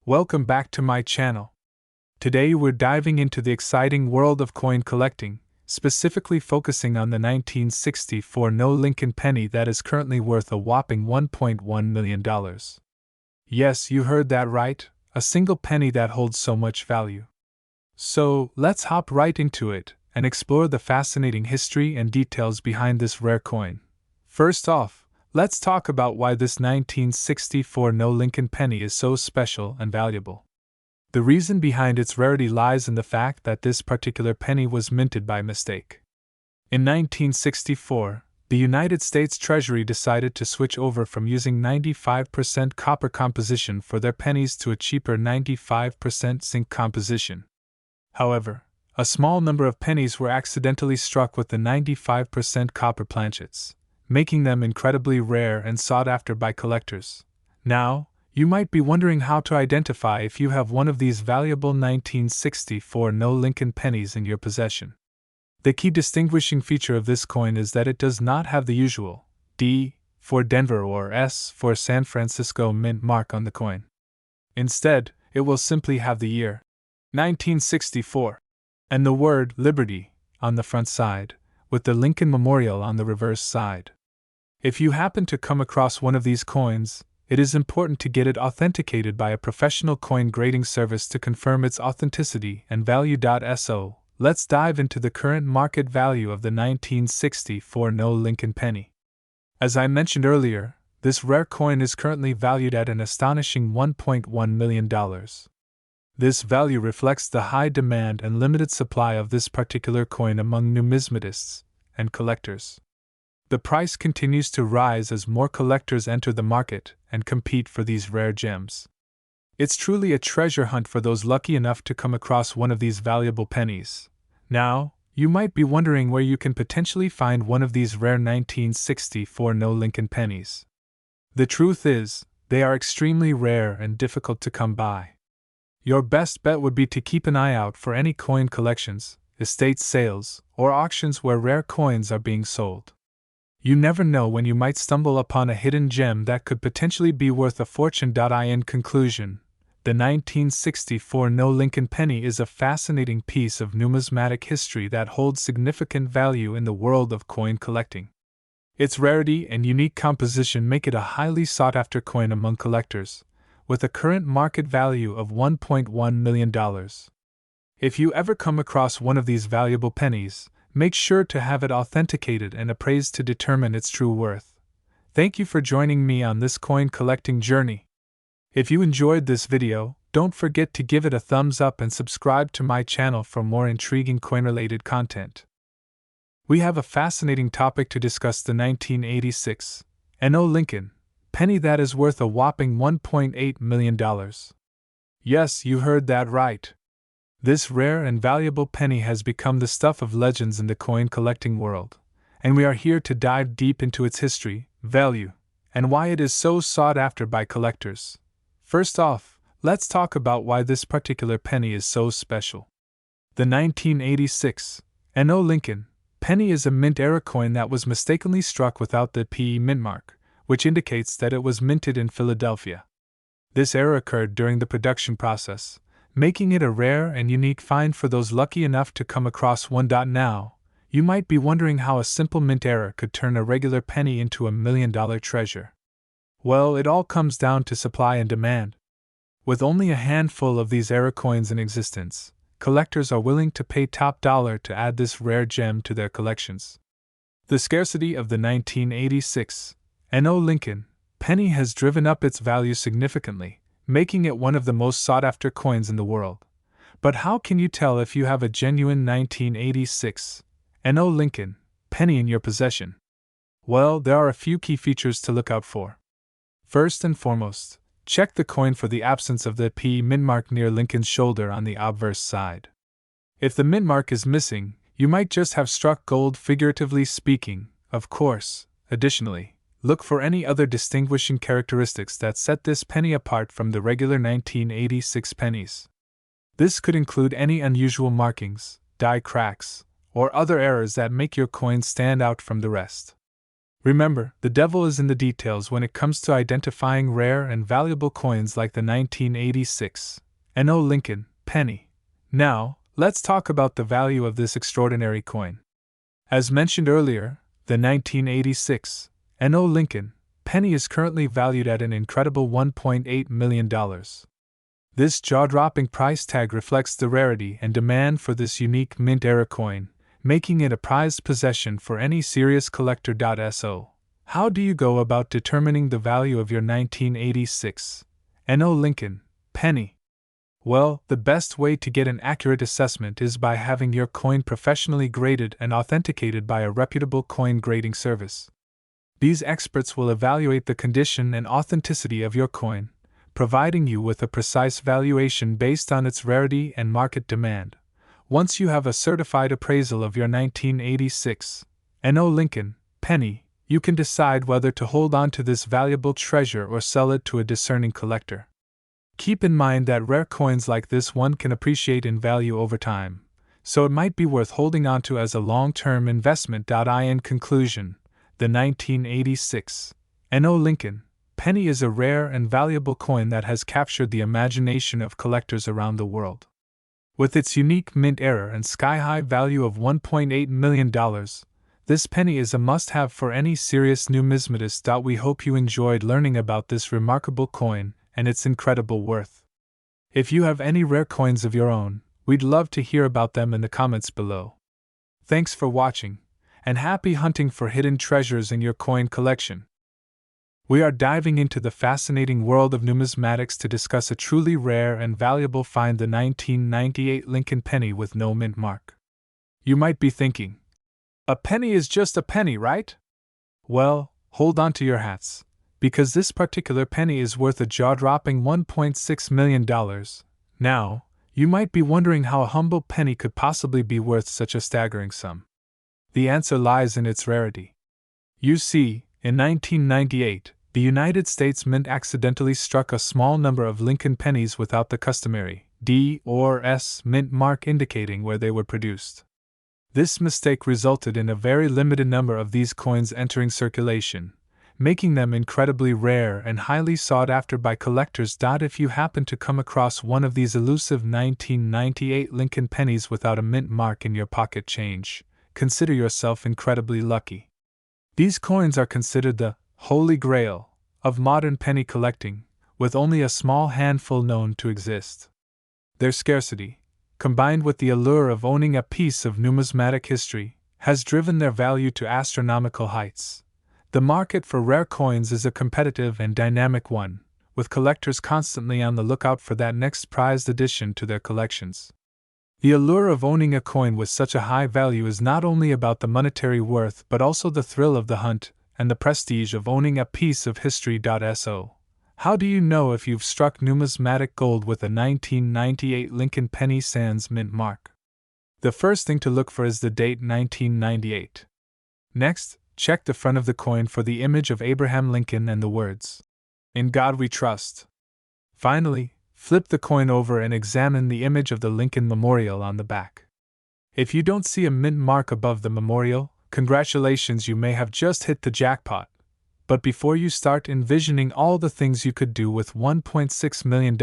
Welcome back to my channel. Today we're diving into the exciting world of coin collecting, specifically focusing on the 1964 No Lincoln penny that is currently worth a whopping $1.1 million. Yes, you heard that right, a single penny that holds so much value. So, let's hop right into it and explore the fascinating history and details behind this rare coin. First off, let's talk about why this 1964 No Lincoln penny is so special and valuable. The reason behind its rarity lies in the fact that this particular penny was minted by mistake. In 1964, the United States Treasury decided to switch over from using 95% copper composition for their pennies to a cheaper 95% zinc composition. However, a small number of pennies were accidentally struck with the 95% copper planchets, making them incredibly rare and sought after by collectors. Now, you might be wondering how to identify if you have one of these valuable 1964 No Lincoln pennies in your possession. The key distinguishing feature of this coin is that it does not have the usual D for Denver or S for San Francisco mint mark on the coin. Instead, it will simply have the year 1964 and the word Liberty on the front side, with the Lincoln Memorial on the reverse side. If you happen to come across one of these coins, it is important to get it authenticated by a professional coin grading service to confirm its authenticity and value. So, let's dive into the current market value of the 1964 No Lincoln penny. As I mentioned earlier, this rare coin is currently valued at an astonishing $1.1 million. This value reflects the high demand and limited supply of this particular coin among numismatists and collectors. The price continues to rise as more collectors enter the market and compete for these rare gems. It's truly a treasure hunt for those lucky enough to come across one of these valuable pennies. Now, you might be wondering where you can potentially find one of these rare 1964 No Lincoln pennies. The truth is, they are extremely rare and difficult to come by. Your best bet would be to keep an eye out for any coin collections, estate sales, or auctions where rare coins are being sold. You never know when you might stumble upon a hidden gem that could potentially be worth a fortune. In conclusion, the 1964 No Lincoln penny is a fascinating piece of numismatic history that holds significant value in the world of coin collecting. Its rarity and unique composition make it a highly sought-after coin among collectors, with a current market value of $1.1 million. If you ever come across one of these valuable pennies, make sure to have it authenticated and appraised to determine its true worth. Thank you for joining me on this coin collecting journey. If you enjoyed this video, don't forget to give it a thumbs up and subscribe to my channel for more intriguing coin-related content. We have a fascinating topic to discuss: the 1986 No Lincoln penny that is worth a whopping $1.8 million. Yes, you heard that right. This rare and valuable penny has become the stuff of legends in the coin collecting world, and we are here to dive deep into its history, value, and why it is so sought after by collectors. First off, let's talk about why this particular penny is so special. The 1986 No Lincoln penny is a mint-era coin that was mistakenly struck without the PE mint mark, which indicates that it was minted in Philadelphia. This error occurred during the production process, making it a rare and unique find for those lucky enough to come across one. Now, you might be wondering how a simple mint error could turn a regular penny into a $1 million treasure. Well, it all comes down to supply and demand. With only a handful of these error coins in existence, collectors are willing to pay top dollar to add this rare gem to their collections. The scarcity of the 1986 No Lincoln penny has driven up its value significantly, making it one of the most sought-after coins in the world. But how can you tell if you have a genuine 1986 No Lincoln penny in your possession? Well, there are a few key features to look out for. First and foremost, check the coin for the absence of the PE mint mark near Lincoln's shoulder on the obverse side. If the mint mark is missing, you might just have struck gold, figuratively speaking, of course. Additionally, look for any other distinguishing characteristics that set this penny apart from the regular 1986 pennies. This could include any unusual markings, die cracks, or other errors that make your coin stand out from the rest. Remember, the devil is in the details when it comes to identifying rare and valuable coins like the 1986 N.O. Lincoln penny. Now, let's talk about the value of this extraordinary coin. As mentioned earlier, the 1986 N.O. Lincoln penny is currently valued at an incredible $1.8 million. This jaw-dropping price tag reflects the rarity and demand for this unique mint-era coin, making it a prized possession for any serious collector. So, how do you go about determining the value of your 1986 N.O. Lincoln penny? Well, the best way to get an accurate assessment is by having your coin professionally graded and authenticated by a reputable coin grading service. These experts will evaluate the condition and authenticity of your coin, providing you with a precise valuation based on its rarity and market demand. Once you have a certified appraisal of your 1986 N.O. Lincoln penny, you can decide whether to hold on to this valuable treasure or sell it to a discerning collector. Keep in mind that rare coins like this one can appreciate in value over time, so it might be worth holding onto as a long-term investment. In conclusion, the 1986 N.O. Lincoln penny is a rare and valuable coin that has captured the imagination of collectors around the world. With its unique mint era and sky-high value of $1.8 million, this penny is a must-have for any serious numismatist. We hope you enjoyed learning about this remarkable coin and its incredible worth. If you have any rare coins of your own, we'd love to hear about them in the comments below. Thanks for watching, and happy hunting for hidden treasures in your coin collection. We are diving into the fascinating world of numismatics to discuss a truly rare and valuable find, the 1998 Lincoln penny with no mint mark. You might be thinking, a penny is just a penny, right? Well, hold on to your hats, because this particular penny is worth a jaw-dropping $1.6 million. Now, you might be wondering how a humble penny could possibly be worth such a staggering sum. The answer lies in its rarity. You see, in 1998, the United States Mint accidentally struck a small number of Lincoln pennies without the customary D or S mint mark indicating where they were produced. This mistake resulted in a very limited number of these coins entering circulation, making them incredibly rare and highly sought after by collectors. If you happen to come across one of these elusive 1998 Lincoln pennies without a mint mark in your pocket change, consider yourself incredibly lucky. These coins are considered the Holy Grail of modern penny collecting, with only a small handful known to exist. Their scarcity, combined with the allure of owning a piece of numismatic history, has driven their value to astronomical heights. The market for rare coins is a competitive and dynamic one, with collectors constantly on the lookout for that next prized addition to their collections. The allure of owning a coin with such a high value is not only about the monetary worth but also the thrill of the hunt and the prestige of owning a piece of history. So, how do you know if you've struck numismatic gold with a 1998 Lincoln penny sans mint mark? The first thing to look for is the date 1998. Next, check the front of the coin for the image of Abraham Lincoln and the words, "In God We Trust." Finally, flip the coin over and examine the image of the Lincoln Memorial on the back. If you don't see a mint mark above the memorial, congratulations, you may have just hit the jackpot. But before you start envisioning all the things you could do with $1.6 million,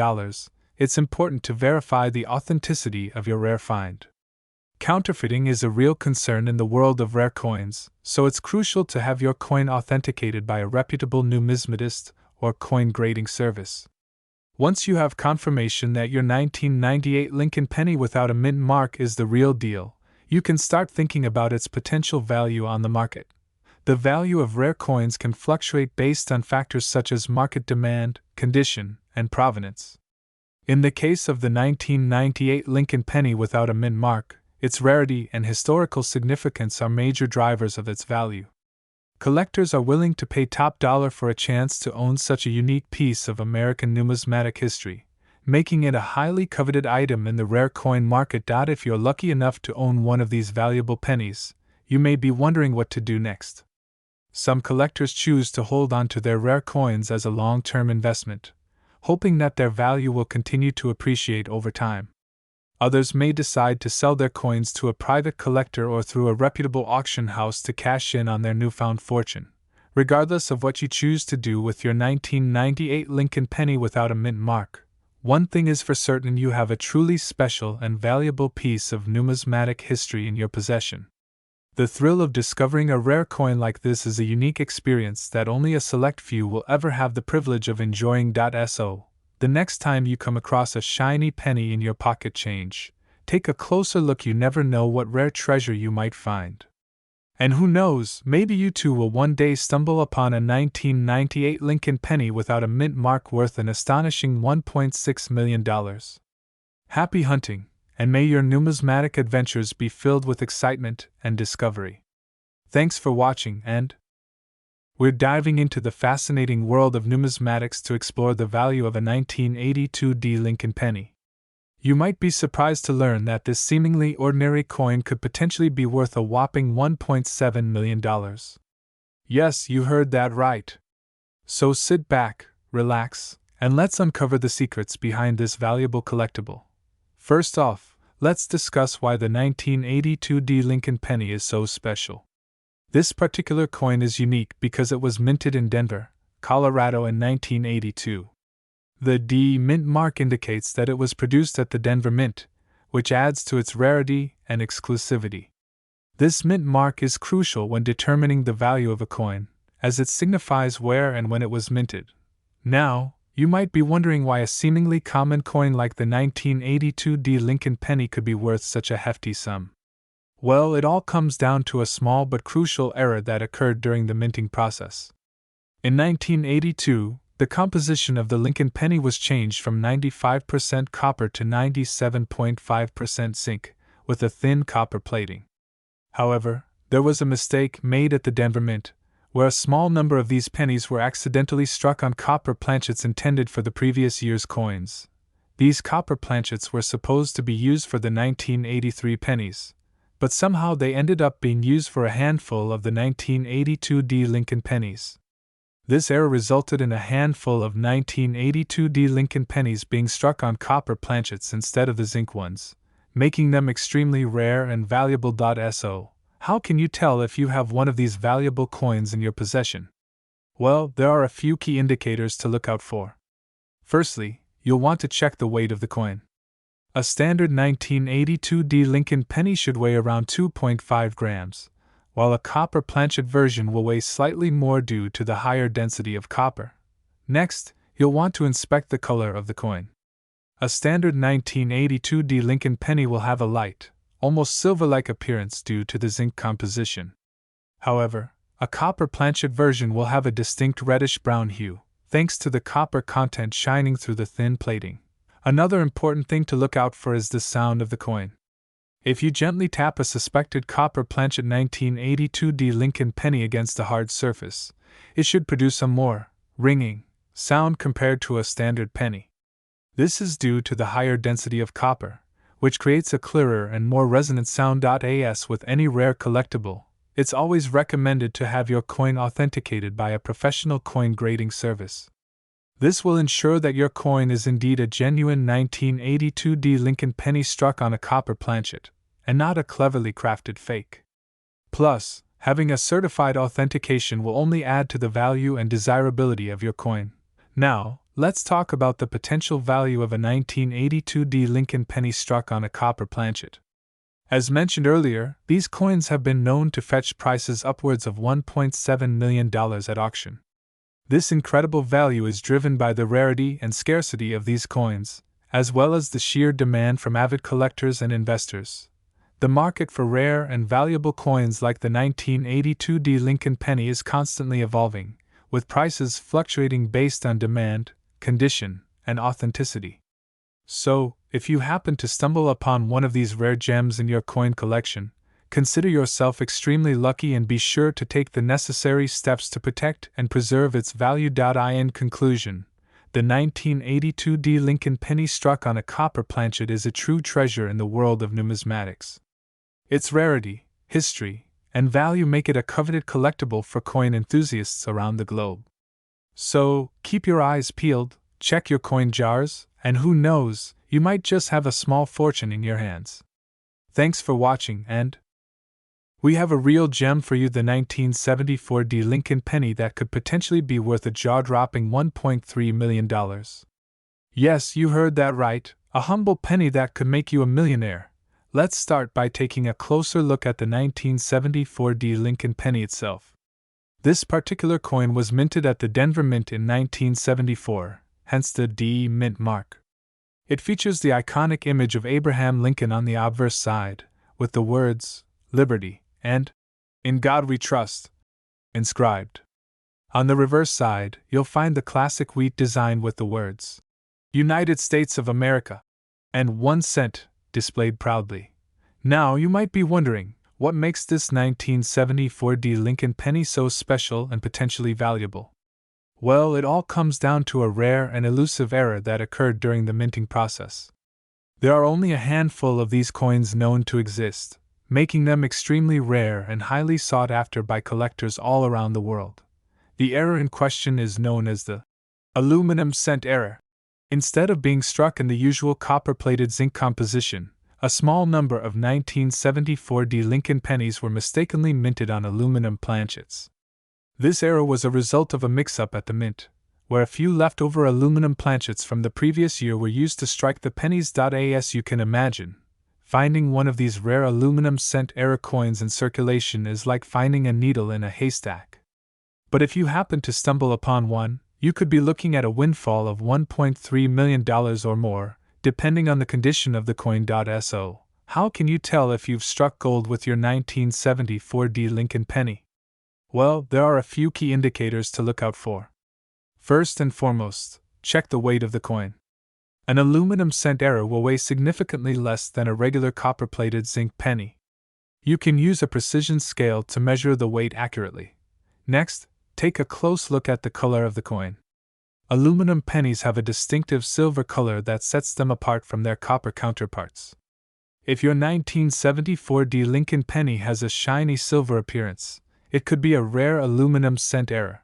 it's important to verify the authenticity of your rare find. Counterfeiting is a real concern in the world of rare coins, so it's crucial to have your coin authenticated by a reputable numismatist or coin grading service. Once you have confirmation that your 1998 Lincoln penny without a mint mark is the real deal, you can start thinking about its potential value on the market. The value of rare coins can fluctuate based on factors such as market demand, condition, and provenance. In the case of the 1998 Lincoln penny without a mint mark, its rarity and historical significance are major drivers of its value. Collectors are willing to pay top dollar for a chance to own such a unique piece of American numismatic history, making it a highly coveted item in the rare coin market. If you're lucky enough to own one of these valuable pennies, you may be wondering what to do next. Some collectors choose to hold on to their rare coins as a long-term investment, hoping that their value will continue to appreciate over time. Others may decide to sell their coins to a private collector or through a reputable auction house to cash in on their newfound fortune, Regardless of what you choose to do with your 1998 Lincoln penny without a mint mark, one thing is for certain: you have a truly special and valuable piece of numismatic history in your possession. The thrill of discovering a rare coin like this is a unique experience that only a select few will ever have the privilege of enjoying. So, the next time you come across a shiny penny in your pocket change, take a closer look. You never know what rare treasure you might find. And who knows, maybe you too will one day stumble upon a 1998 Lincoln penny without a mint mark worth an astonishing $1.6 million. Happy hunting, and may your numismatic adventures be filled with excitement and discovery. Thanks for watching, and we're diving into the fascinating world of numismatics to explore the value of a 1982 Lincoln penny. You might be surprised to learn that this seemingly ordinary coin could potentially be worth a whopping $1.7 million. Yes, you heard that right. So sit back, relax, and let's uncover the secrets behind this valuable collectible. First off, let's discuss why the 1982 Lincoln penny is so special. This particular coin is unique because it was minted in Denver, Colorado in 1982. The D mint mark indicates that it was produced at the Denver Mint, which adds to its rarity and exclusivity. This mint mark is crucial when determining the value of a coin, as it signifies where and when it was minted. Now, you might be wondering why a seemingly common coin like the 1982 Lincoln penny could be worth such a hefty sum. Well, it all comes down to a small but crucial error that occurred during the minting process. In 1982, the composition of the Lincoln penny was changed from 95% copper to 97.5% zinc, with a thin copper plating. However, there was a mistake made at the Denver Mint, where a small number of these pennies were accidentally struck on copper planchets intended for the previous year's coins. These copper planchets were supposed to be used for the 1983 pennies, but somehow they ended up being used for a handful of the 1982 Lincoln pennies. This error resulted in a handful of 1982 Lincoln pennies being struck on copper planchets instead of the zinc ones, making them extremely rare and valuable. So, how can you tell if you have one of these valuable coins in your possession? Well, there are a few key indicators to look out for. Firstly, you'll want to check the weight of the coin. A standard 1982 Lincoln penny should weigh around 2.5 grams. While a copper planchet version will weigh slightly more due to the higher density of copper. Next, you'll want to inspect the color of the coin. A standard 1982 Lincoln penny will have a light, almost silver-like appearance due to the zinc composition. However, a copper planchet version will have a distinct reddish-brown hue, thanks to the copper content shining through the thin plating. Another important thing to look out for is the sound of the coin. If you gently tap a suspected copper planchet 1982 Lincoln penny against a hard surface, it should produce a more ringing sound compared to a standard penny. This is due to the higher density of copper, which creates a clearer and more resonant sound. As with any rare collectible, it's always recommended to have your coin authenticated by a professional coin grading service. This will ensure that your coin is indeed a genuine 1982 Lincoln penny struck on a copper planchet, and not a cleverly crafted fake. Plus, having a certified authentication will only add to the value and desirability of your coin. Now, let's talk about the potential value of a 1982 Lincoln penny struck on a copper planchet. As mentioned earlier, these coins have been known to fetch prices upwards of $1.7 million at auction. This incredible value is driven by the rarity and scarcity of these coins, as well as the sheer demand from avid collectors and investors. The market for rare and valuable coins like the 1982 Lincoln penny is constantly evolving, with prices fluctuating based on demand, condition, and authenticity. So, if you happen to stumble upon one of these rare gems in your coin collection, consider yourself extremely lucky and be sure to take the necessary steps to protect and preserve its value. In conclusion, the 1982 Lincoln penny struck on a copper planchet is a true treasure in the world of numismatics. Its rarity, history, and value make it a coveted collectible for coin enthusiasts around the globe. So, keep your eyes peeled, check your coin jars, and who knows, you might just have a small fortune in your hands. Thanks for watching, and We have a real gem for you, the 1974 D Lincoln penny that could potentially be worth a jaw-dropping $1.3 million. Yes, you heard that right, a humble penny that could make you a millionaire. Let's start by taking a closer look at the 1974 D Lincoln penny itself. This particular coin was minted at the Denver Mint in 1974, hence the D Mint mark. It features the iconic image of Abraham Lincoln on the obverse side, with the words, "Liberty," and "In God We Trust," inscribed. On the reverse side, you'll find the classic wheat design with the words, "United States of America," and 1 cent, displayed proudly. Now you might be wondering, what makes this 1974 D Lincoln penny so special and potentially valuable? Well, it all comes down to a rare and elusive error that occurred during the minting process. There are only a handful of these coins known to exist, making them extremely rare and highly sought after by collectors all around the world. The error in question is known as the aluminum cent error. Instead of being struck in the usual copper-plated zinc composition, a small number of 1974 D Lincoln pennies were mistakenly minted on aluminum planchets. This error was a result of a mix-up at the mint, where a few leftover aluminum planchets from the previous year were used to strike the pennies. As you can imagine, finding one of these rare aluminum cent error coins in circulation is like finding a needle in a haystack. But if you happen to stumble upon one, you could be looking at a windfall of $1.3 million or more, depending on the condition of the coin. So, how can you tell if you've struck gold with your 1974 D Lincoln penny? Well, there are a few key indicators to look out for. First and foremost, check the weight of the coin. An aluminum cent error will weigh significantly less than a regular copper-plated zinc penny. You can use a precision scale to measure the weight accurately. Next, take a close look at the color of the coin. Aluminum pennies have a distinctive silver color that sets them apart from their copper counterparts. If your 1974 D Lincoln penny has a shiny silver appearance, it could be a rare aluminum cent error.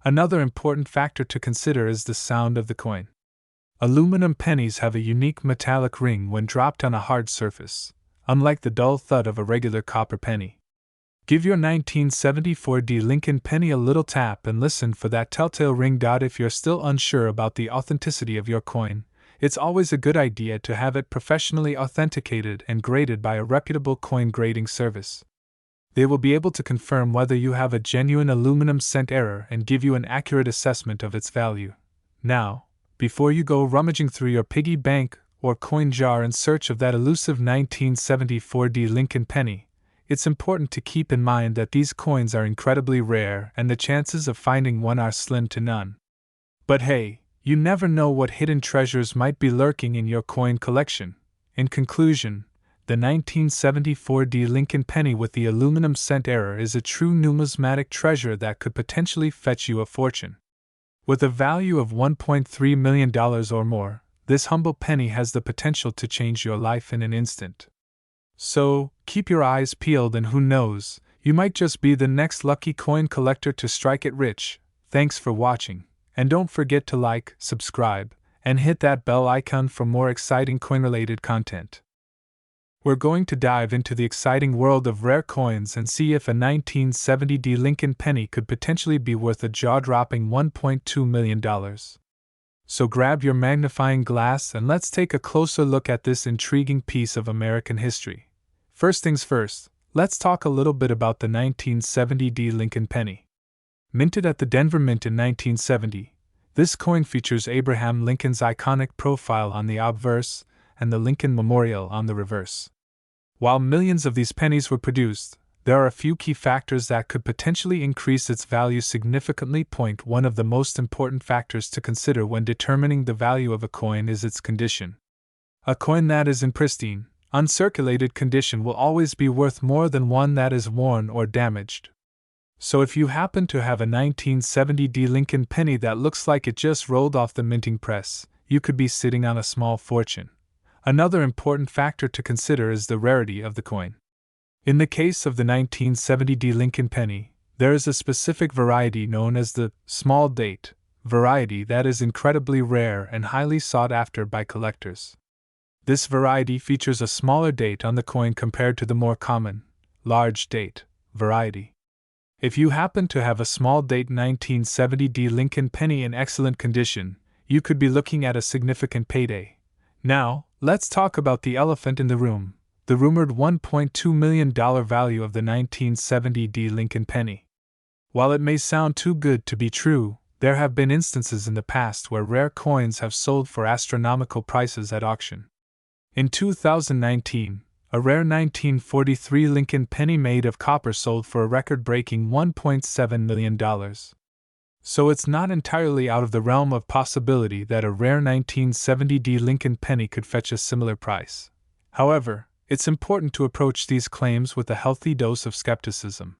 Another important factor to consider is the sound of the coin. Aluminum pennies have a unique metallic ring when dropped on a hard surface, unlike the dull thud of a regular copper penny. Give your 1974 D Lincoln penny a little tap and listen for that telltale ring. If you're still unsure about the authenticity of your coin, it's always a good idea to have it professionally authenticated and graded by a reputable coin grading service. They will be able to confirm whether you have a genuine aluminum cent error and give you an accurate assessment of its value. Now, before you go rummaging through your piggy bank or coin jar in search of that elusive 1974 D Lincoln penny, it's important to keep in mind that these coins are incredibly rare and the chances of finding one are slim to none. But hey, you never know what hidden treasures might be lurking in your coin collection. In conclusion, the 1974 D Lincoln penny with the aluminum cent error is a true numismatic treasure that could potentially fetch you a fortune. With a value of $1.3 million or more, this humble penny has the potential to change your life in an instant. So, keep your eyes peeled and who knows, you might just be the next lucky coin collector to strike it rich. Thanks for watching, and don't forget to like, subscribe, and hit that bell icon for more exciting coin-related content. We're going to dive into the exciting world of rare coins and see if a 1970 D Lincoln penny could potentially be worth a jaw-dropping $1.2 million. So grab your magnifying glass and let's take a closer look at this intriguing piece of American history. First things first, let's talk a little bit about the 1970 D Lincoln penny. Minted at the Denver Mint in 1970, this coin features Abraham Lincoln's iconic profile on the obverse and the Lincoln Memorial on the reverse. While millions of these pennies were produced, there are a few key factors that could potentially increase its value significantly. One of the most important factors to consider when determining the value of a coin is its condition. A coin that is in pristine, uncirculated condition will always be worth more than one that is worn or damaged. So if you happen to have a 1970 D Lincoln penny that looks like it just rolled off the minting press, you could be sitting on a small fortune. Another important factor to consider is the rarity of the coin. In the case of the 1970 D Lincoln penny, there is a specific variety known as the small date variety that is incredibly rare and highly sought after by collectors. This variety features a smaller date on the coin compared to the more common, large date, variety. If you happen to have a small date 1970 Lincoln penny in excellent condition, you could be looking at a significant payday. Now, let's talk about the elephant in the room, the rumored $1.2 million value of the 1970 Lincoln penny. While it may sound too good to be true, there have been instances in the past where rare coins have sold for astronomical prices at auction. In 2019, a rare 1943 Lincoln penny made of copper sold for a record-breaking $1.7 million. So it's not entirely out of the realm of possibility that a rare 1970 Lincoln penny could fetch a similar price. However, it's important to approach these claims with a healthy dose of skepticism.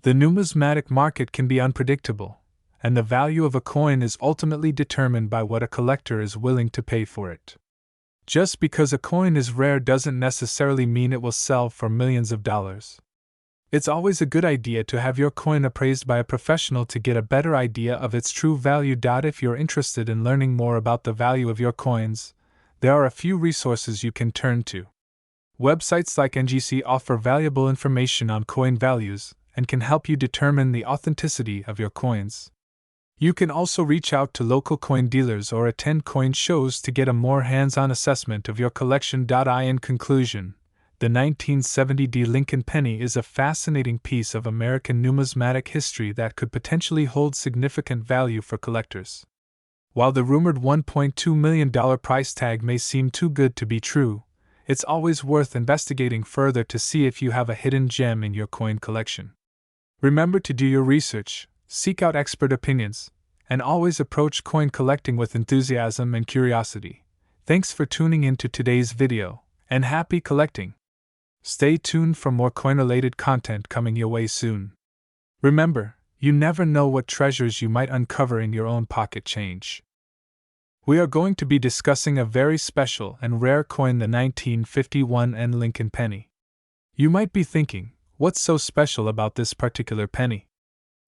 The numismatic market can be unpredictable, and the value of a coin is ultimately determined by what a collector is willing to pay for it. Just because a coin is rare doesn't necessarily mean it will sell for millions of dollars. It's always a good idea to have your coin appraised by a professional to get a better idea of its true value. If you're interested in learning more about the value of your coins, there are a few resources you can turn to. Websites like NGC offer valuable information on coin values and can help you determine the authenticity of your coins. You can also reach out to local coin dealers or attend coin shows to get a more hands-on assessment of your collection. In conclusion, the 1970 Lincoln penny is a fascinating piece of American numismatic history that could potentially hold significant value for collectors. While the rumored $1.2 million price tag may seem too good to be true, it's always worth investigating further to see if you have a hidden gem in your coin collection. Remember to do your research, seek out expert opinions, and always approach coin collecting with enthusiasm and curiosity. Thanks for tuning in to today's video, and happy collecting! Stay tuned for more coin-related content coming your way soon. Remember, you never know what treasures you might uncover in your own pocket change. We are going to be discussing a very special and rare coin, the 1951 Lincoln penny. You might be thinking, what's so special about this particular penny?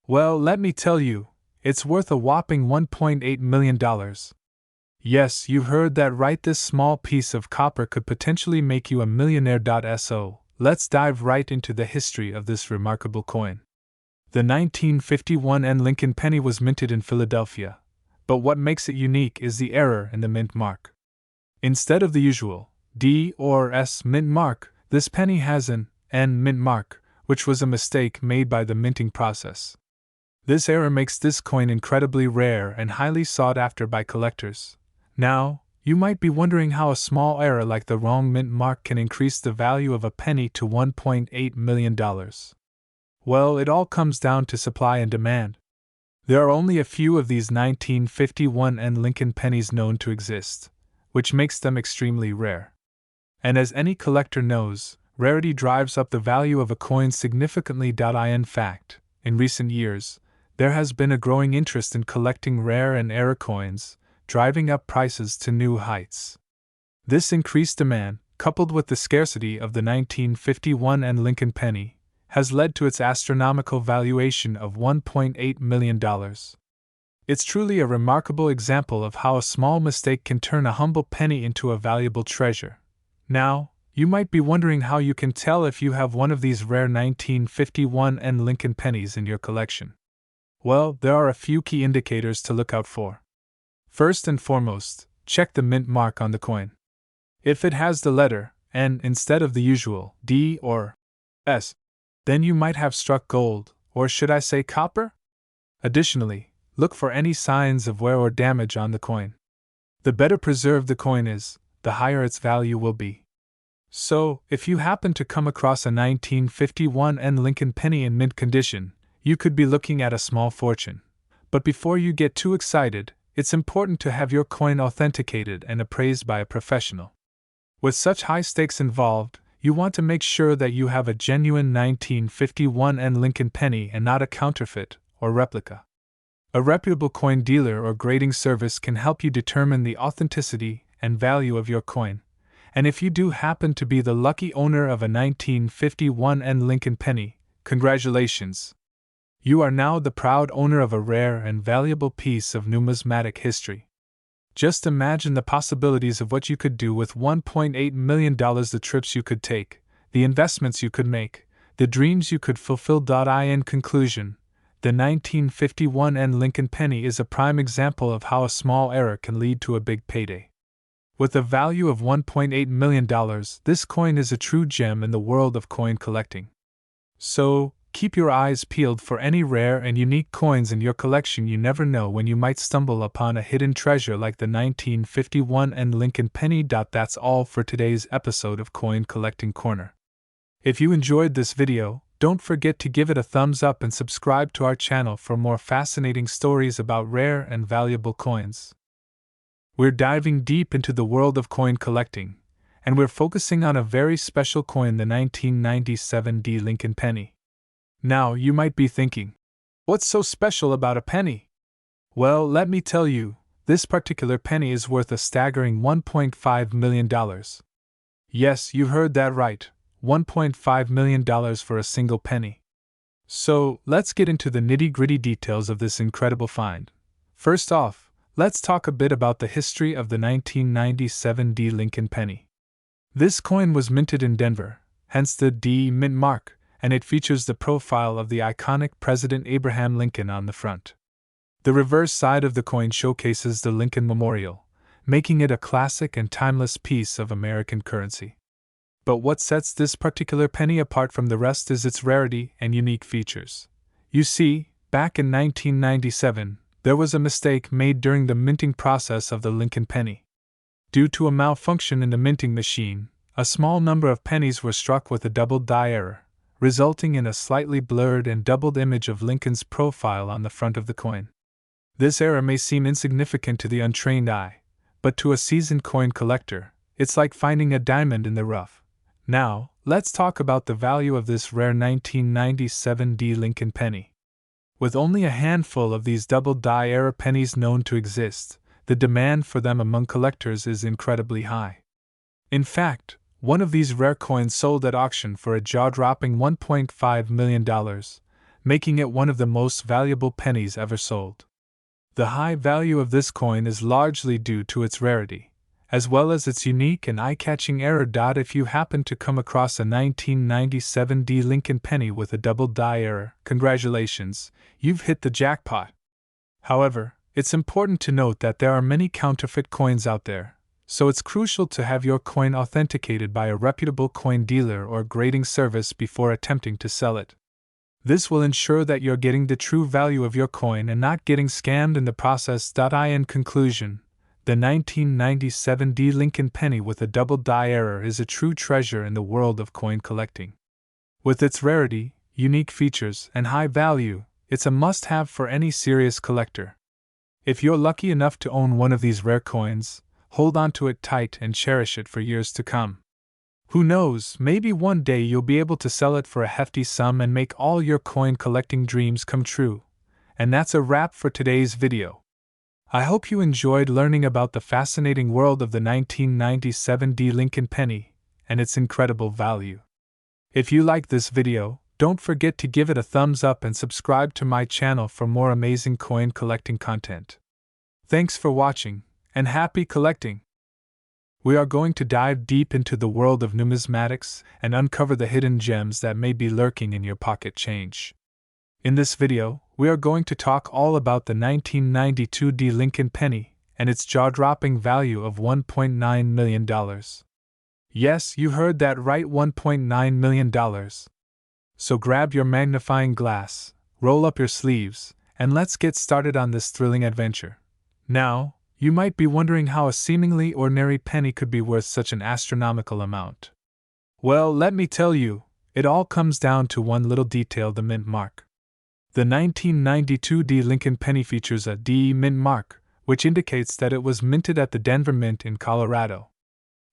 Well, let me tell you, it's worth a whopping $1.8 million. Yes, you've heard that right, this small piece of copper could potentially make you a millionaire. So, let's dive right into the history of this remarkable coin. The 1951 Lincoln penny was minted in Philadelphia, but what makes it unique is the error in the mint mark. Instead of the usual D or S mint mark, this penny has an N mint mark, which was a mistake made by the minting process. This error makes this coin incredibly rare and highly sought after by collectors. Now, you might be wondering how a small error like the wrong mint mark can increase the value of a penny to $1.8 million. Well, it all comes down to supply and demand. There are only a few of these 1951 Lincoln pennies known to exist, which makes them extremely rare. And as any collector knows, rarity drives up the value of a coin significantly. In fact, in recent years, there has been a growing interest in collecting rare and error coins, driving up prices to new heights. This increased demand, coupled with the scarcity of the 1951 Lincoln penny, has led to its astronomical valuation of $1.8 million. It's truly a remarkable example of how a small mistake can turn a humble penny into a valuable treasure. Now, you might be wondering how you can tell if you have one of these rare 1951 Lincoln pennies in your collection. Well, there are a few key indicators to look out for. First and foremost, check the mint mark on the coin. If it has the letter N instead of the usual D or S, then you might have struck gold, or should I say copper? Additionally, look for any signs of wear or damage on the coin. The better preserved the coin is, the higher its value will be. So, if you happen to come across a 1951 Lincoln penny in mint condition, you could be looking at a small fortune. But before you get too excited, it's important to have your coin authenticated and appraised by a professional. With such high stakes involved, you want to make sure that you have a genuine 1951 Lincoln penny and not a counterfeit or replica. A reputable coin dealer or grading service can help you determine the authenticity and value of your coin. And if you do happen to be the lucky owner of a 1951 Lincoln penny, congratulations! You are now the proud owner of a rare and valuable piece of numismatic history. Just imagine the possibilities of what you could do with $1.8 million, the trips you could take, the investments you could make, the dreams you could fulfill. In conclusion, the 1951 Lincoln penny is a prime example of how a small error can lead to a big payday. With a value of $1.8 million, this coin is a true gem in the world of coin collecting. So, keep your eyes peeled for any rare and unique coins in your collection. You never know when you might stumble upon a hidden treasure like the 1951 Lincoln penny. That's all for today's episode of Coin Collecting Corner. If you enjoyed this video, don't forget to give it a thumbs up and subscribe to our channel for more fascinating stories about rare and valuable coins. We're diving deep into the world of coin collecting, and we're focusing on a very special coin, the 1997 Lincoln penny. Now, you might be thinking, what's so special about a penny? Well, let me tell you, this particular penny is worth a staggering $1.5 million. Yes, you heard that right, $1.5 million for a single penny. So, let's get into the nitty-gritty details of this incredible find. First off, let's talk a bit about the history of the 1997 Lincoln penny. This coin was minted in Denver, hence the D mint mark, and it features the profile of the iconic President Abraham Lincoln on the front. The reverse side of the coin showcases the Lincoln Memorial, making it a classic and timeless piece of American currency. But what sets this particular penny apart from the rest is its rarity and unique features. You see, back in 1997, there was a mistake made during the minting process of the Lincoln penny. Due to a malfunction in the minting machine, a small number of pennies were struck with a double die error, resulting in a slightly blurred and doubled image of Lincoln's profile on the front of the coin. This error may seem insignificant to the untrained eye, but to a seasoned coin collector, it's like finding a diamond in the rough. Now, let's talk about the value of this rare 1997 Lincoln penny. With only a handful of these double die error pennies known to exist, the demand for them among collectors is incredibly high. In fact, one of these rare coins sold at auction for a jaw-dropping $1.5 million, making it one of the most valuable pennies ever sold. The high value of this coin is largely due to its rarity, as well as its unique and eye-catching error. If you happen to come across a 1997 Lincoln penny with a double die error, congratulations, you've hit the jackpot. However, it's important to note that there are many counterfeit coins out there, so it's crucial to have your coin authenticated by a reputable coin dealer or grading service before attempting to sell it. This will ensure that you're getting the true value of your coin and not getting scammed in the process. In conclusion, the 1997 Lincoln penny with a double die error is a true treasure in the world of coin collecting. With its rarity, unique features, and high value, it's a must-have for any serious collector. If you're lucky enough to own one of these rare coins, hold on to it tight and cherish it for years to come. Who knows, maybe one day you'll be able to sell it for a hefty sum and make all your coin collecting dreams come true. And that's a wrap for today's video. I hope you enjoyed learning about the fascinating world of the 1997 Lincoln penny and its incredible value. If you liked this video, don't forget to give it a thumbs up and subscribe to my channel for more amazing coin collecting content. Thanks for watching, and happy collecting! We are going to dive deep into the world of numismatics and uncover the hidden gems that may be lurking in your pocket change. In this video, we are going to talk all about the 1992 Lincoln penny and its jaw-dropping value of $1.9 million. Yes, you heard that right, $1.9 million. So grab your magnifying glass, roll up your sleeves, and let's get started on this thrilling adventure. Now, you might be wondering how a seemingly ordinary penny could be worth such an astronomical amount. Well, let me tell you, it all comes down to one little detail: the mint mark. The 1992 Lincoln penny features a D mint mark, which indicates that it was minted at the Denver Mint in Colorado.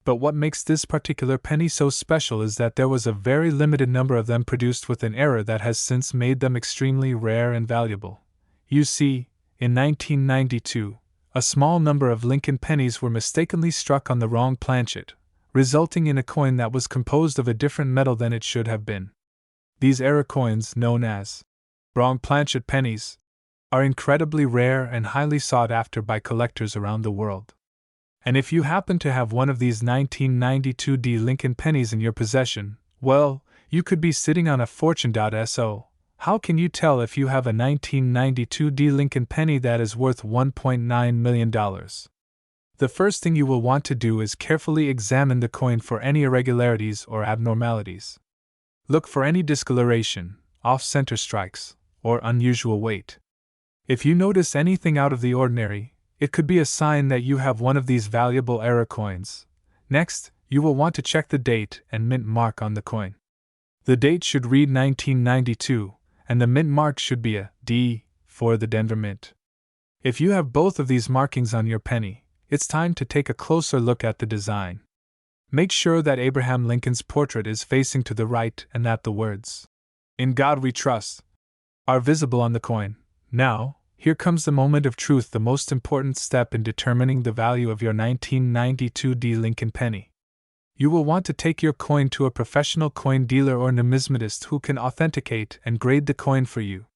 But what makes this particular penny so special is that there was a very limited number of them produced with an error that has since made them extremely rare and valuable. You see, in 1992, a small number of Lincoln pennies were mistakenly struck on the wrong planchet, resulting in a coin that was composed of a different metal than it should have been. These error coins, known as wrong planchet pennies, are incredibly rare and highly sought after by collectors around the world. And if you happen to have one of these 1992 Lincoln pennies in your possession, well, You could be sitting on a fortune. So, how can you tell if you have a 1992 D Lincoln penny that is worth $1.9 million? The first thing you will want to do is carefully examine the coin for any irregularities or abnormalities. Look for any discoloration, off-center strikes, or unusual weight. If you notice anything out of the ordinary, it could be a sign that you have one of these valuable error coins. Next, you will want to check the date and mint mark on the coin. The date should read 1992, and the mint mark should be a D for the Denver Mint. If you have both of these markings on your penny, it's time to take a closer look at the design. Make sure that Abraham Lincoln's portrait is facing to the right and that the words, "In God We Trust," are visible on the coin. Now, here comes the moment of truth, the most important step in determining the value of your 1992 D Lincoln penny. You will want to take your coin to a professional coin dealer or numismatist who can authenticate and grade the coin for you.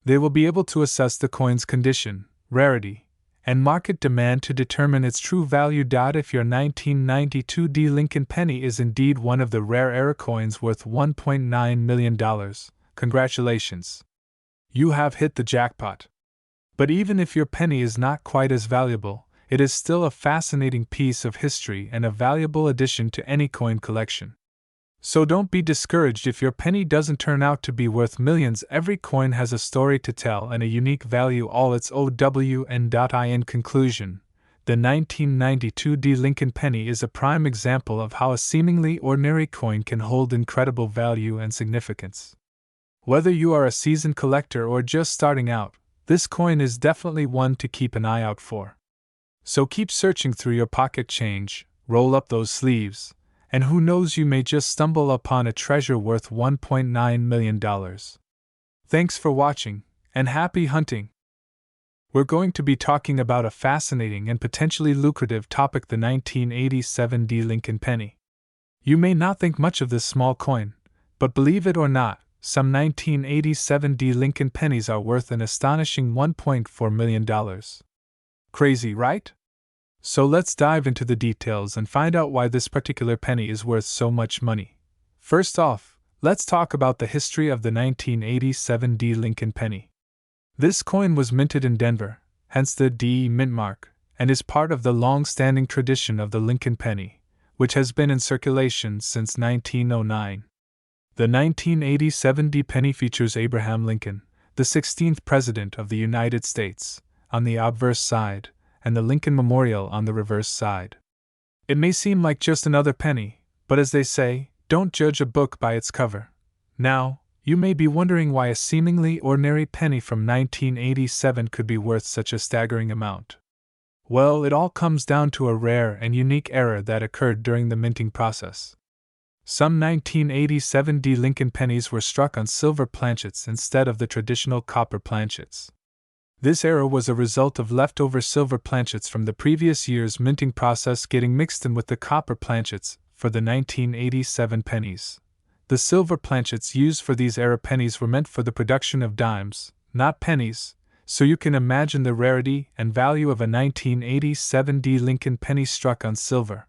They will be able to assess the coin's condition, rarity, and market demand to determine its true value. If your 1992 D Lincoln penny is indeed one of the rare error coins worth $1.9 million, congratulations! You have hit the jackpot. But even if your penny is not quite as valuable, it is still a fascinating piece of history and a valuable addition to any coin collection. So don't be discouraged if your penny doesn't turn out to be worth millions. Every coin has a story to tell and a unique value all its own. In conclusion, the 1992 D Lincoln penny is a prime example of how a seemingly ordinary coin can hold incredible value and significance. Whether you are a seasoned collector or just starting out, this coin is definitely one to keep an eye out for. So keep searching through your pocket change, roll up those sleeves, and who knows, you may just stumble upon a treasure worth $1.9 million. Thanks for watching, and happy hunting! We're going to be talking about a fascinating and potentially lucrative topic, the 1987 D Lincoln penny. You may not think much of this small coin, but believe it or not, some 1987 D Lincoln pennies are worth an astonishing $1.4 million. Crazy, right? So let's dive into the details and find out why this particular penny is worth so much money. First off, let's talk about the history of the 1987 D Lincoln penny. This coin was minted in Denver, hence the D mint mark, and is part of the long-standing tradition of the Lincoln penny, which has been in circulation since 1909. The 1987 D penny features Abraham Lincoln, the 16th President of the United States, on the obverse side, and the Lincoln Memorial on the reverse side. It may seem like just another penny, but as they say, don't judge a book by its cover. Now, you may be wondering why a seemingly ordinary penny from 1987 could be worth such a staggering amount. Well, it all comes down to a rare and unique error that occurred during the minting process. Some 1987 D Lincoln pennies were struck on silver planchets instead of the traditional copper planchets. This error was a result of leftover silver planchets from the previous year's minting process getting mixed in with the copper planchets for the 1987 pennies. The silver planchets used for these error pennies were meant for the production of dimes, not pennies, so you can imagine the rarity and value of a 1987 D Lincoln penny struck on silver.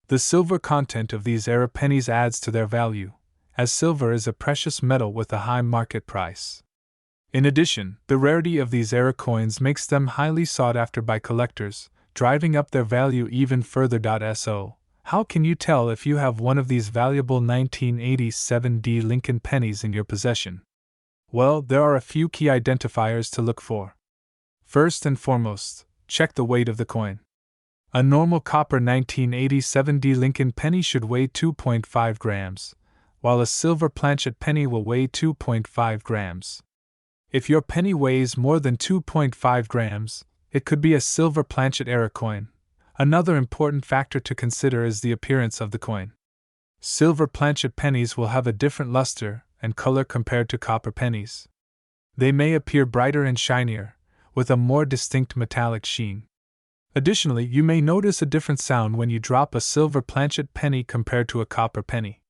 The silver content of these error pennies adds to their value, as silver is a precious metal with a high market price. In addition, the rarity of these error coins makes them highly sought after by collectors, driving up their value even further. So, how can you tell if you have one of these valuable 1987 D Lincoln pennies in your possession? Well, there are a few key identifiers to look for. First and foremost, check the weight of the coin. A normal copper 1987 D Lincoln penny should weigh 2.5 grams, while a silver planchet penny will weigh 2.5 grams. If your penny weighs more than 2.5 grams, it could be a silver planchet error coin. Another important factor to consider is the appearance of the coin. Silver planchet pennies will have a different luster and color compared to copper pennies. They may appear brighter and shinier, with a more distinct metallic sheen. Additionally, you may notice a different sound when you drop a silver planchet penny compared to a copper penny.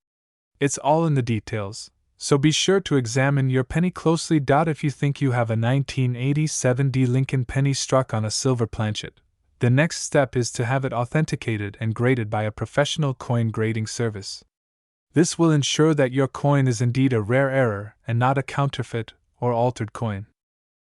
It's all in the details, so be sure to examine your penny closely. If you think you have a 1987 D Lincoln penny struck on a silver planchet, the next step is to have it authenticated and graded by a professional coin grading service. This will ensure that your coin is indeed a rare error and not a counterfeit or altered coin.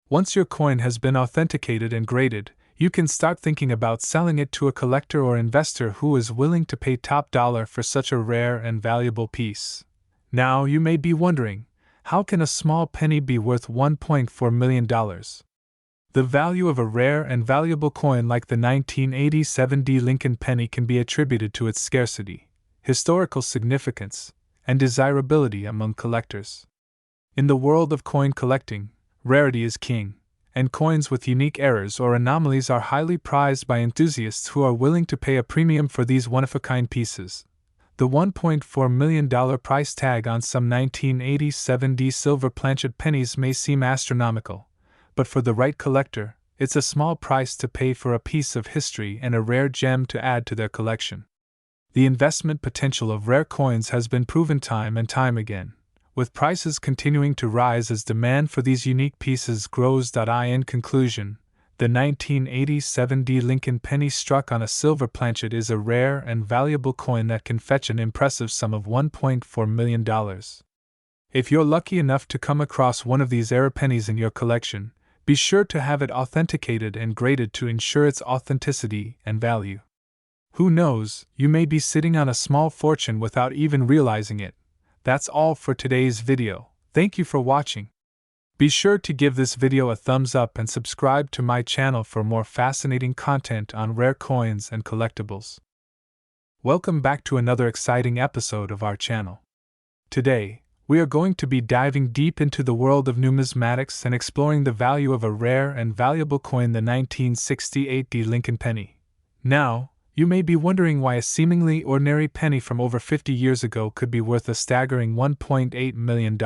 Once your coin has been authenticated and graded, you can start thinking about selling it to a collector or investor who is willing to pay top dollar for such a rare and valuable piece. Now you may be wondering, how can a small penny be worth $1.4 million? The value of a rare and valuable coin like the 1987 Lincoln penny can be attributed to its scarcity, historical significance, and desirability among collectors. In the world of coin collecting, rarity is king, and coins with unique errors or anomalies are highly prized by enthusiasts who are willing to pay a premium for these one-of-a-kind pieces. The $1.4 million price tag on some 1987 silver planchet pennies may seem astronomical, but for the right collector, it's a small price to pay for a piece of history and a rare gem to add to their collection. The investment potential of rare coins has been proven time and time again, with prices continuing to rise as demand for these unique pieces grows. In conclusion, the 1987 Lincoln penny struck on a silver planchet is a rare and valuable coin that can fetch an impressive sum of $1.4 million. If you're lucky enough to come across one of these rare pennies in your collection, be sure to have it authenticated and graded to ensure its authenticity and value. Who knows, you may be sitting on a small fortune without even realizing it. That's all for today's video. Thank you for watching. Be sure to give this video a thumbs up and subscribe to my channel for more fascinating content on rare coins and collectibles. Welcome back to another exciting episode of our channel. Today, we are going to be diving deep into the world of numismatics and exploring the value of a rare and valuable coin, the 1968 Lincoln penny. Now, you may be wondering why a seemingly ordinary penny from over 50 years ago could be worth a staggering $1.8 million.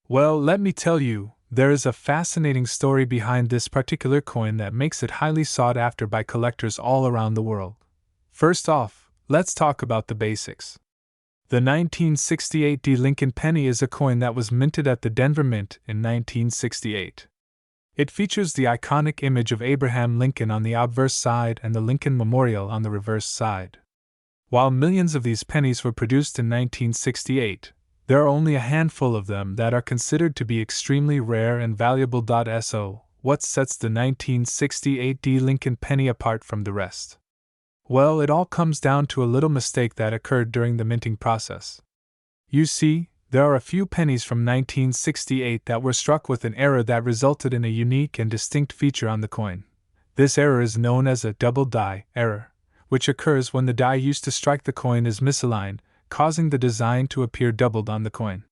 Well, let me tell you, there is a fascinating story behind this particular coin that makes it highly sought after by collectors all around the world. First off, let's talk about the basics. The 1968 Lincoln penny is a coin that was minted at the Denver Mint in 1968. It features the iconic image of Abraham Lincoln on the obverse side and the Lincoln Memorial on the reverse side. While millions of these pennies were produced in 1968, there are only a handful of them that are considered to be extremely rare and valuable. So, what sets the 1968 Lincoln penny apart from the rest? Well, it all comes down to a little mistake that occurred during the minting process. You see, there are a few pennies from 1968 that were struck with an error that resulted in a unique and distinct feature on the coin. This error is known as a double die error, which occurs when the die used to strike the coin is misaligned, causing the design to appear doubled on the coin.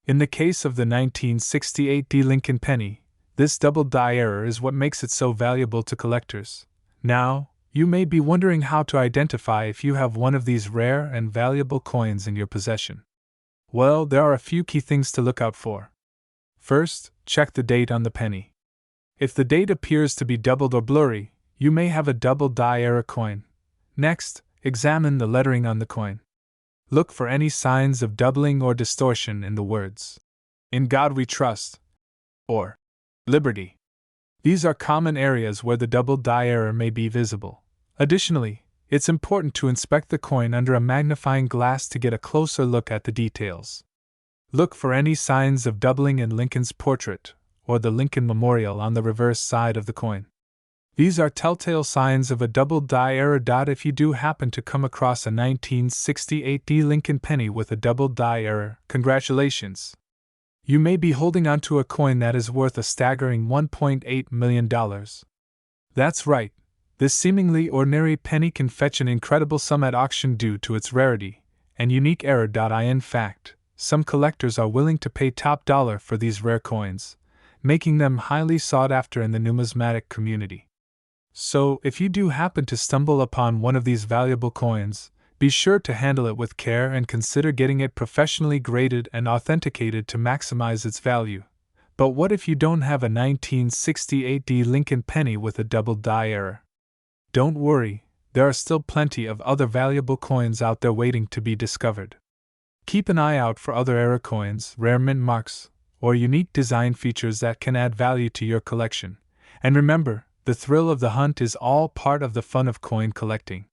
In the case of the 1968 Lincoln penny, this double die error is what makes it so valuable to collectors. Now, you may be wondering how to identify if you have one of these rare and valuable coins in your possession. Well, there are a few key things to look out for. First, check the date on the penny. If the date appears to be doubled or blurry, you may have a double die error coin. Next, examine the lettering on the coin. Look for any signs of doubling or distortion in the words "In God We Trust" or "Liberty." These are common areas where the double die error may be visible. Additionally, it's important to inspect the coin under a magnifying glass to get a closer look at the details. Look for any signs of doubling in Lincoln's portrait or the Lincoln Memorial on the reverse side of the coin. These are telltale signs of a double die error. If you do happen to come across a 1968 Lincoln penny with a double die error, congratulations! You may be holding onto a coin that is worth a staggering $1.8 million. That's right, this seemingly ordinary penny can fetch an incredible sum at auction due to its rarity and unique error. In fact, some collectors are willing to pay top dollar for these rare coins, making them highly sought after in the numismatic community. So, if you do happen to stumble upon one of these valuable coins, be sure to handle it with care and consider getting it professionally graded and authenticated to maximize its value. But what if you don't have a 1968 Lincoln penny with a double die error? Don't worry, there are still plenty of other valuable coins out there waiting to be discovered. Keep an eye out for other error coins, rare mint marks, or unique design features that can add value to your collection. And remember, the thrill of the hunt is all part of the fun of coin collecting.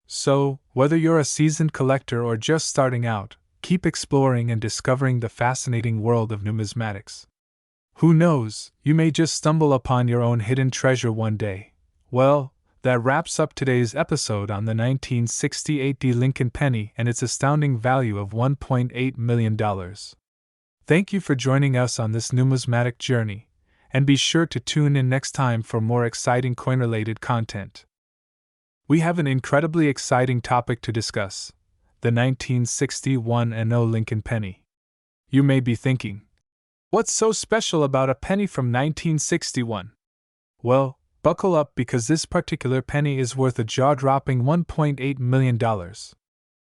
So, whether you're a seasoned collector or just starting out, keep exploring and discovering the fascinating world of numismatics. Who knows, you may just stumble upon your own hidden treasure one day. Well, that wraps up today's episode on the 1968 Lincoln penny and its astounding value of $1.8 million. Thank you for joining us on this numismatic journey, and be sure to tune in next time for more exciting coin-related content. We have an incredibly exciting topic to discuss: the 1961 Lincoln penny. You may be thinking, what's so special about a penny from 1961? Well, buckle up, because this particular penny is worth a jaw-dropping $1.8 million.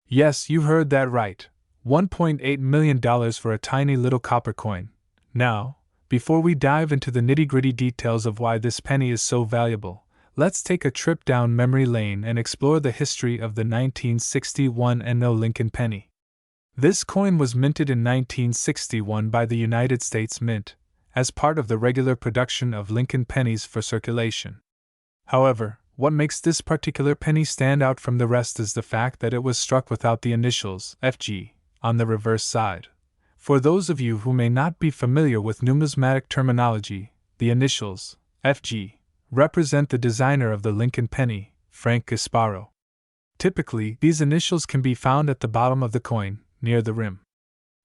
Yes, you heard that right. $1.8 million for a tiny little copper coin. Now, before we dive into the nitty-gritty details of why this penny is so valuable, let's take a trip down memory lane and explore the history of the 1961 Lincoln penny. This coin was minted in 1961 by the United States Mint, as part of the regular production of Lincoln pennies for circulation. However, what makes this particular penny stand out from the rest is the fact that it was struck without the initials FG on the reverse side. For those of you who may not be familiar with numismatic terminology, the initials FG represent the designer of the Lincoln penny, Frank Gasparo. Typically, these initials can be found at the bottom of the coin, near the rim.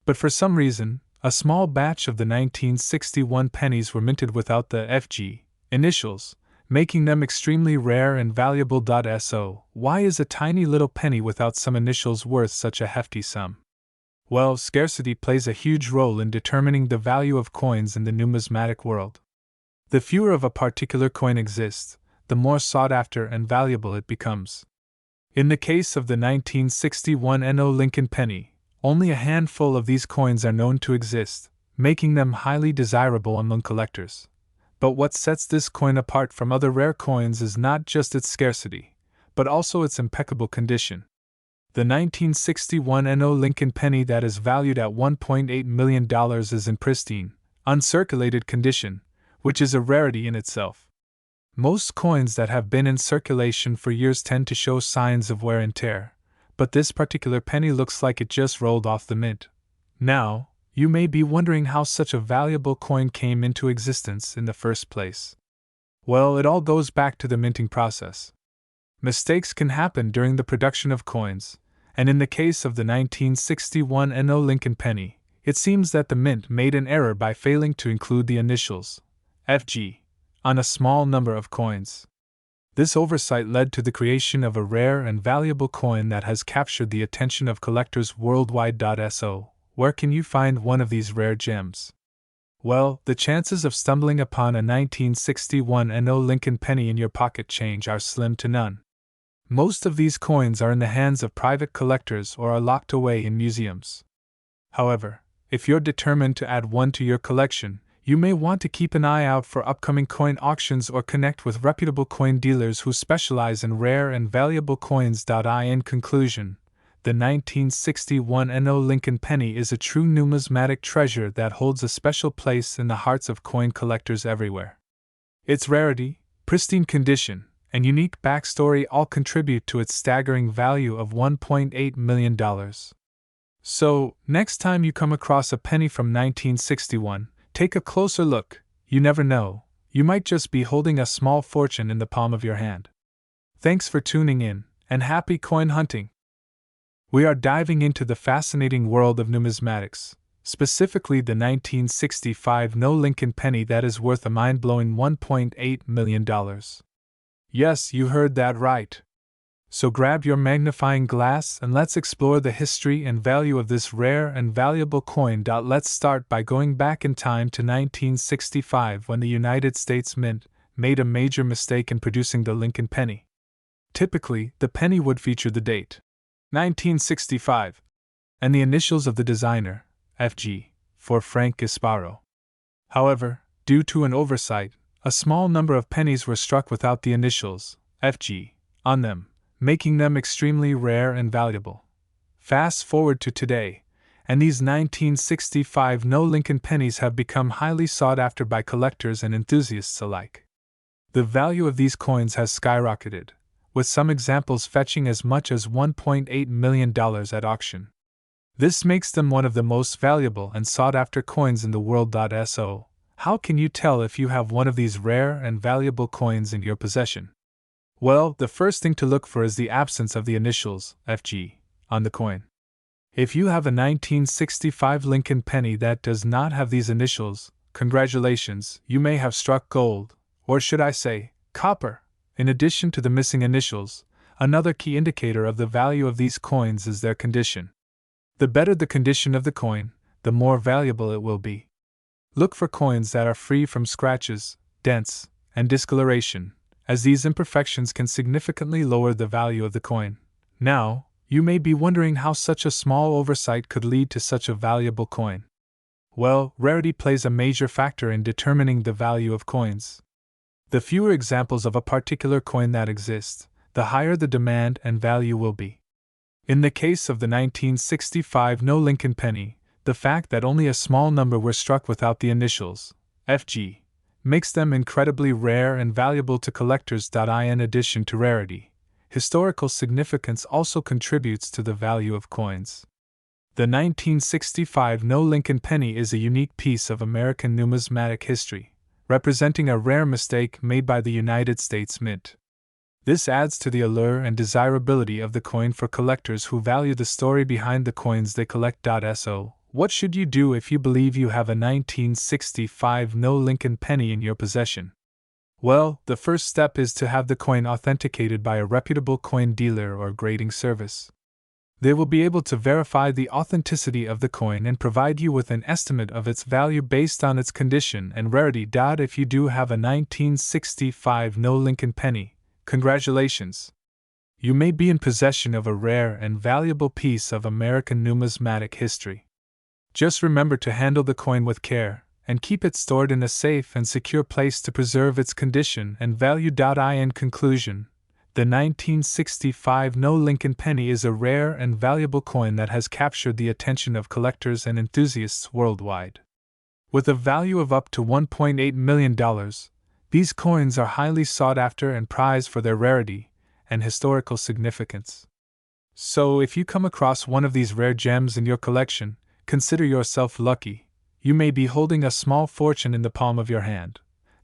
But for some reason, a small batch of the 1961 pennies were minted without the FG initials, making them extremely rare and valuable. So, why is a tiny little penny without some initials worth such a hefty sum? Well, scarcity plays a huge role in determining the value of coins in the numismatic world. The fewer of a particular coin exists, the more sought after and valuable it becomes. In the case of the 1961 Lincoln penny, only a handful of these coins are known to exist, making them highly desirable among collectors. But what sets this coin apart from other rare coins is not just its scarcity, but also its impeccable condition. The 1961 Lincoln penny that is valued at $1.8 million is in pristine, uncirculated condition, which is a rarity in itself. Most coins that have been in circulation for years tend to show signs of wear and tear, but this particular penny looks like it just rolled off the mint. Now, you may be wondering how such a valuable coin came into existence in the first place. Well, it all goes back to the minting process. Mistakes can happen during the production of coins, and in the case of the 1961 Lincoln penny, it seems that the mint made an error by failing to include the initials FG on a small number of coins. This oversight led to the creation of a rare and valuable coin that has captured the attention of collectors worldwide. So, where can you find one of these rare gems? Well, the chances of stumbling upon a 1961 Lincoln penny in your pocket change are slim to none. Most of these coins are in the hands of private collectors or are locked away in museums. However, if you're determined to add one to your collection, you may want to keep an eye out for upcoming coin auctions or connect with reputable coin dealers who specialize in rare and valuable coins. In conclusion, the 1961 Lincoln penny is a true numismatic treasure that holds a special place in the hearts of coin collectors everywhere. Its rarity, pristine condition, and unique backstory all contribute to its staggering value of $1.8 million. So, next time you come across a penny from 1961, take a closer look. You never know, you might just be holding a small fortune in the palm of your hand. Thanks for tuning in, and happy coin hunting! We are diving into the fascinating world of numismatics, specifically the 1965 Lincoln penny that is worth a mind-blowing $1.8 million. Yes, you heard that right. So grab your magnifying glass and let's explore the history and value of this rare and valuable coin. Let's start by going back in time to 1965, when the United States Mint made a major mistake in producing the Lincoln penny. Typically, the penny would feature the date 1965 and the initials of the designer, FG, for Frank Gasparo. However, due to an oversight, a small number of pennies were struck without the initials FG on them, making them extremely rare and valuable. Fast forward to today, and these 1965 Lincoln pennies have become highly sought after by collectors and enthusiasts alike. The value of these coins has skyrocketed, with some examples fetching as much as $1.8 million at auction. This makes them one of the most valuable and sought-after coins in the world. So, how can you tell if you have one of these rare and valuable coins in your possession? Well, the first thing to look for is the absence of the initials, FG, on the coin. If you have a 1965 Lincoln penny that does not have these initials, congratulations, you may have struck gold, or should I say, copper. In addition to the missing initials, another key indicator of the value of these coins is their condition. The better the condition of the coin, the more valuable it will be. Look for coins that are free from scratches, dents, and discoloration, as these imperfections can significantly lower the value of the coin. Now, you may be wondering how such a small oversight could lead to such a valuable coin. Well, rarity plays a major factor in determining the value of coins. The fewer examples of a particular coin that exist, the higher the demand and value will be. In the case of the 1965 No Lincoln penny, the fact that only a small number were struck without the initials, FG, makes them incredibly rare and valuable to collectors. In addition to rarity, historical significance also contributes to the value of coins. The 1965 No Lincoln penny is a unique piece of American numismatic history, representing a rare mistake made by the United States Mint. This adds to the allure and desirability of the coin for collectors who value the story behind the coins they collect. So, what should you do if you believe you have a 1965 No Lincoln penny in your possession? Well, the first step is to have the coin authenticated by a reputable coin dealer or grading service. They will be able to verify the authenticity of the coin and provide you with an estimate of its value based on its condition and rarity. If you do have a 1965 No Lincoln penny, congratulations! You may be in possession of a rare and valuable piece of American numismatic history. Just remember to handle the coin with care, and keep it stored in a safe and secure place to preserve its condition and value. In conclusion, the 1965 No Lincoln penny is a rare and valuable coin that has captured the attention of collectors and enthusiasts worldwide. With a value of up to $1.8 million, these coins are highly sought after and prized for their rarity and historical significance. So, if you come across one of these rare gems in your collection, consider yourself lucky. You may be holding a small fortune in the palm of your hand.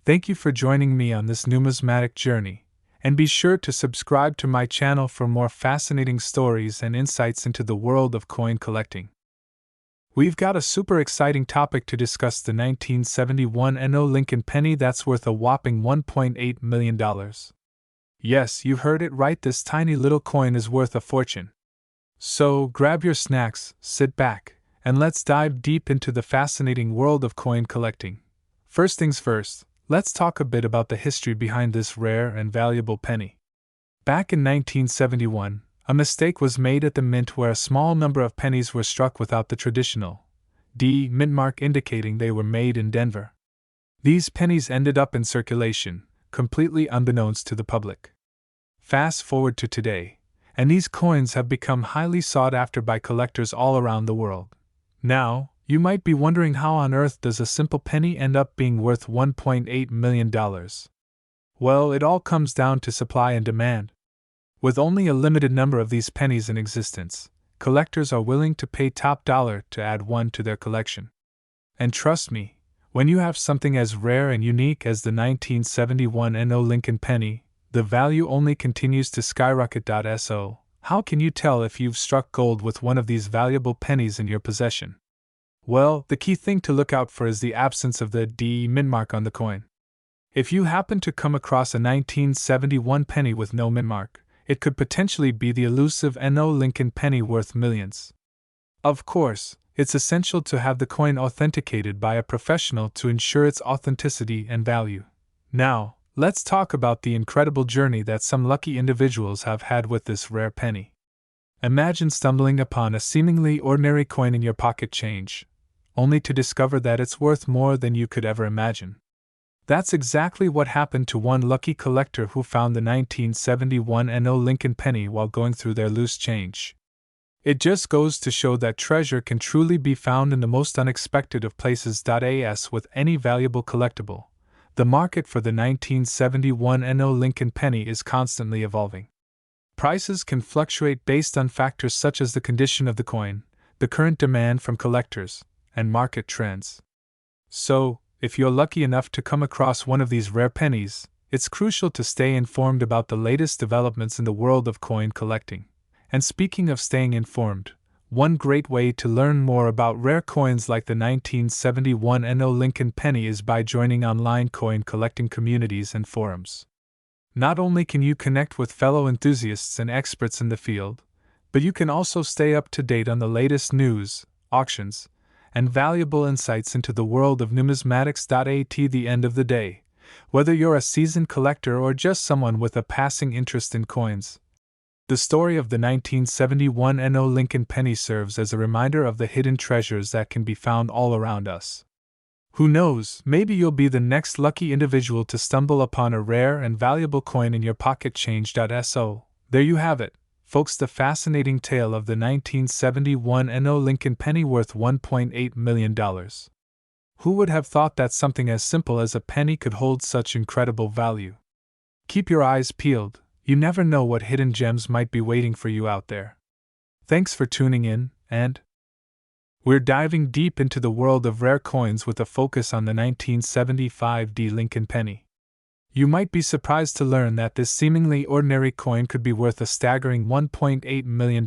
Thank you for joining me on this numismatic journey, and be sure to subscribe to my channel for more fascinating stories and insights into the world of coin collecting. We've got a super exciting topic to discuss: the 1971 No Lincoln penny that's worth a whopping $1.8 million. Yes, you heard it right, this tiny little coin is worth a fortune. So, grab your snacks, sit back, and let's dive deep into the fascinating world of coin collecting. First things first, let's talk a bit about the history behind this rare and valuable penny. Back in 1971, a mistake was made at the mint where a small number of pennies were struck without the traditional D mint mark, indicating they were made in Denver. These pennies ended up in circulation, completely unbeknownst to the public. Fast forward to today, and these coins have become highly sought after by collectors all around the world. Now, you might be wondering, how on earth does a simple penny end up being worth $1.8 million? Well, it all comes down to supply and demand. With only a limited number of these pennies in existence, collectors are willing to pay top dollar to add one to their collection. And trust me, when you have something as rare and unique as the 1971 No Lincoln penny, the value only continues to skyrocket. So, how can you tell if you've struck gold with one of these valuable pennies in your possession? Well, the key thing to look out for is the absence of the D mint mark on the coin. If you happen to come across a 1971 penny with no mint mark, it could potentially be the elusive No Lincoln penny worth millions. Of course, it's essential to have the coin authenticated by a professional to ensure its authenticity and value. Now, let's talk about the incredible journey that some lucky individuals have had with this rare penny. Imagine stumbling upon a seemingly ordinary coin in your pocket change, only to discover that it's worth more than you could ever imagine. That's exactly what happened to one lucky collector who found the 1971 No Lincoln penny while going through their loose change. It just goes to show that treasure can truly be found in the most unexpected of places. As with any valuable collectible, the market for the 1971 No Lincoln penny is constantly evolving. Prices can fluctuate based on factors such as the condition of the coin, the current demand from collectors, and market trends. So, if you're lucky enough to come across one of these rare pennies, it's crucial to stay informed about the latest developments in the world of coin collecting. And speaking of staying informed, one great way to learn more about rare coins like the 1971 No. Lincoln penny is by joining online coin collecting communities and forums. Not only can you connect with fellow enthusiasts and experts in the field, but you can also stay up to date on the latest news, auctions, and valuable insights into the world of numismatics. At the end of the day, whether you're a seasoned collector or just someone with a passing interest in coins, the story of the 1971 No. Lincoln penny serves as a reminder of the hidden treasures that can be found all around us. Who knows, maybe you'll be the next lucky individual to stumble upon a rare and valuable coin in your pocket. Change.so. There you have it, folks, the fascinating tale of the 1971 No. Lincoln penny worth $1.8 million. Who would have thought that something as simple as a penny could hold such incredible value? Keep your eyes peeled, you never know what hidden gems might be waiting for you out there. Thanks for tuning in, and we're diving deep into the world of rare coins with a focus on the 1975 Lincoln penny. You might be surprised to learn that this seemingly ordinary coin could be worth a staggering $1.8 million.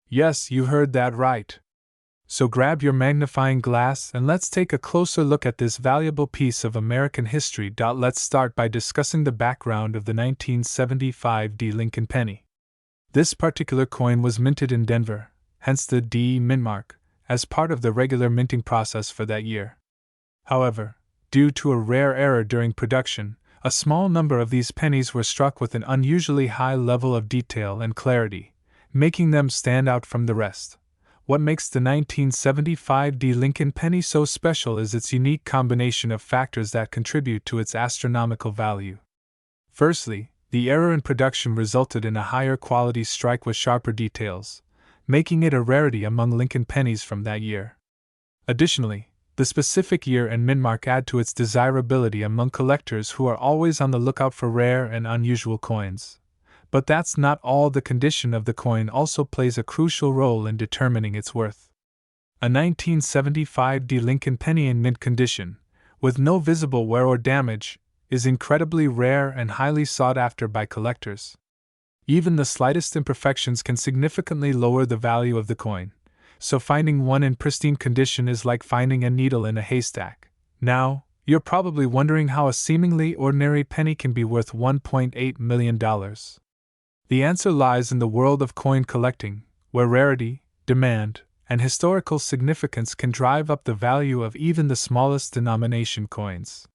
Yes, you heard that right. So grab your magnifying glass and let's take a closer look at this valuable piece of American history. Let's start by discussing the background of the 1975 Lincoln penny. This particular coin was minted in Denver, hence the D mint mark, as part of the regular minting process for that year. However, due to a rare error during production, a small number of these pennies were struck with an unusually high level of detail and clarity, making them stand out from the rest. What makes the 1975 Lincoln penny so special is its unique combination of factors that contribute to its astronomical value. Firstly, the error in production resulted in a higher quality strike with sharper details, making it a rarity among Lincoln pennies from that year. Additionally, the specific year and mint mark add to its desirability among collectors who are always on the lookout for rare and unusual coins. But that's not all. The condition of the coin also plays a crucial role in determining its worth. A 1975 Lincoln penny in mint condition, with no visible wear or damage, is incredibly rare and highly sought after by collectors. Even the slightest imperfections can significantly lower the value of the coin, so finding one in pristine condition is like finding a needle in a haystack. Now, you're probably wondering how a seemingly ordinary penny can be worth $1.8 million. The answer lies in the world of coin collecting, where rarity, demand, and historical significance can drive up the value of even the smallest denomination coins.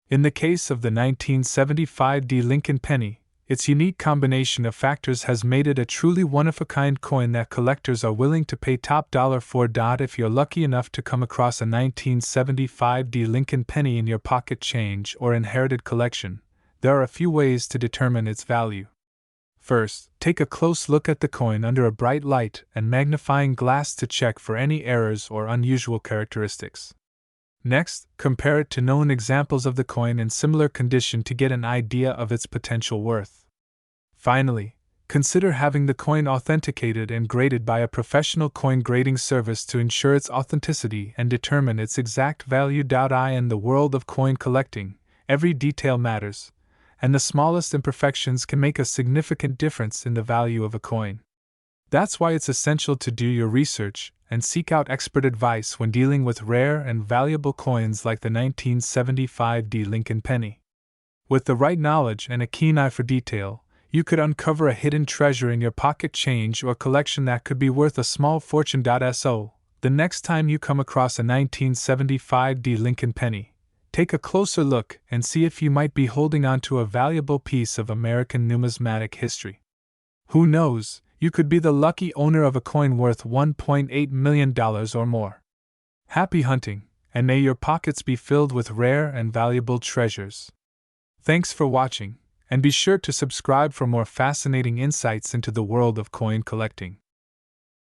In the case of the 1975 Lincoln penny, its unique combination of factors has made it a truly one-of-a-kind coin that collectors are willing to pay top dollar for. If you're lucky enough to come across a 1975 Lincoln penny in your pocket change or inherited collection, there are a few ways to determine its value. First, take a close look at the coin under a bright light and magnifying glass to check for any errors or unusual characteristics. Next, compare it to known examples of the coin in similar condition to get an idea of its potential worth. Finally, consider having the coin authenticated and graded by a professional coin grading service to ensure its authenticity and determine its exact value. In the world of coin collecting, every detail matters, and the smallest imperfections can make a significant difference in the value of a coin. That's why it's essential to do your research and seek out expert advice when dealing with rare and valuable coins like the 1975 Lincoln penny. With the right knowledge and a keen eye for detail, you could uncover a hidden treasure in your pocket change or collection that could be worth a small fortune. So, the next time you come across a 1975 Lincoln penny, take a closer look and see if you might be holding on to a valuable piece of American numismatic history. Who knows, you could be the lucky owner of a coin worth $1.8 million or more. Happy hunting, and may your pockets be filled with rare and valuable treasures. Thanks for watching, and be sure to subscribe for more fascinating insights into the world of coin collecting.